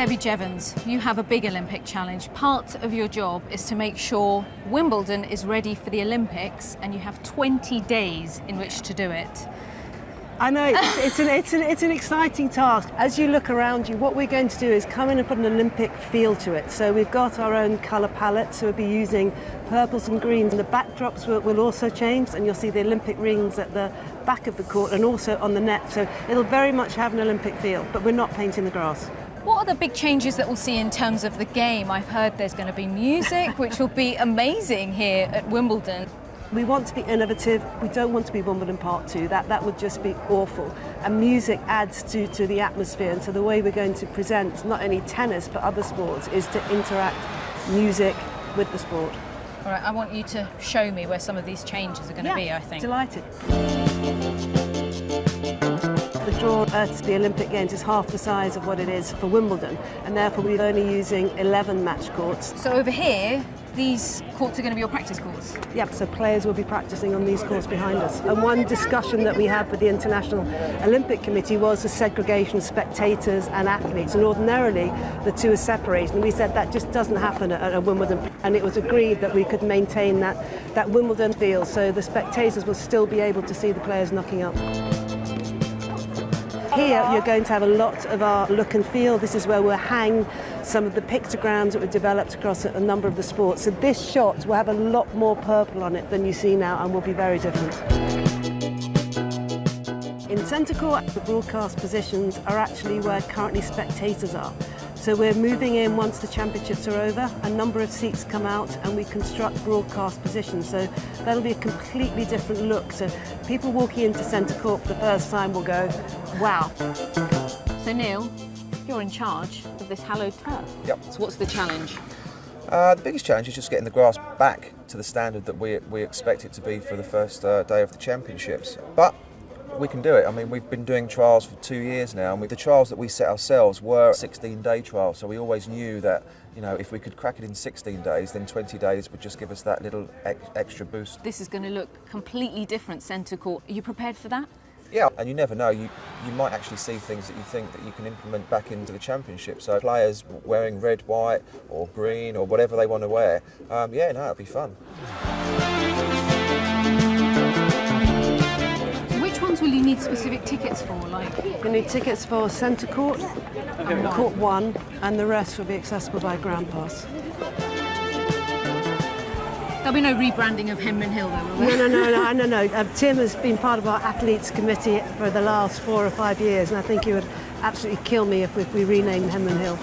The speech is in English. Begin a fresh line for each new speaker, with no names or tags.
Debbie Jevons, you have a big Olympic challenge. Part of your job is to make sure Wimbledon is ready for the Olympics, and you have 20 days in which to do it.
I know, it's an exciting task. As you look around you, what we're going to do is come in and put an Olympic feel to it. So we've got our own colour palette, so we'll be using purples and greens. And the backdrops will also change, and you'll see the Olympic rings at the back of the court and also on the net. So it'll very much have an Olympic feel, but we're not painting the grass.
What are the big changes that we'll see in terms of the game? I've heard there's going to be music, which will be amazing here at Wimbledon.
We want to be innovative. We don't want to be Wimbledon Part 2. That would just be awful. And music adds to the atmosphere. And so the way we're going to present not only tennis but other sports is to interact music with the sport.
All right, I want you to show me where some of these changes are going to be, I think.
Delighted. The draw at the Olympic Games is half the size of what it is for Wimbledon, and therefore we're only using 11 match courts.
So over here, these courts are going to be your practice courts?
Yep, so players will be practicing on these courts behind us. And one discussion that we had with the International Olympic Committee was the segregation of spectators and athletes, and ordinarily the two are separated, and we said that just doesn't happen at Wimbledon, and it was agreed that we could maintain that Wimbledon feel, so the spectators will still be able to see the players knocking up. Here you're going to have a lot of our look and feel. This is where we'll hang some of the pictograms that were developed across a number of the sports. So this shot will have a lot more purple on it than you see now and will be very different. In centre court, the broadcast positions are actually where currently spectators are. So we're moving in once the championships are over, a number of seats come out and we construct broadcast positions. So that'll be a completely different look. So people walking into centre court for the first time will go, wow.
So Neil, you're in charge of this hallowed turf.
Yep.
So what's the challenge?
The biggest challenge is just getting the grass back to the standard that we expect it to be for the first day of the championships. But we can do it. I mean, we've been doing trials for 2 years now, and the trials that we set ourselves were 16-day trials, so we always knew that, you know, if we could crack it in 16 days, then 20 days would just give us that little extra boost.
This is going to look completely different centre court. Are you prepared for that?
Yeah, and you never know, you might actually see things that you think that you can implement back into the championship. So players wearing red, white or green or whatever they want to wear, yeah, no, it'll be fun.
Will you need specific tickets for?
You need tickets for centre court, court 1, and the rest will be accessible by ground pass.
There'll be no rebranding of Henman Hill though, will there?
No. Tim has been part of our athletes committee for the last 4 or 5 years, and I think he would absolutely kill me if we renamed Henman Hill.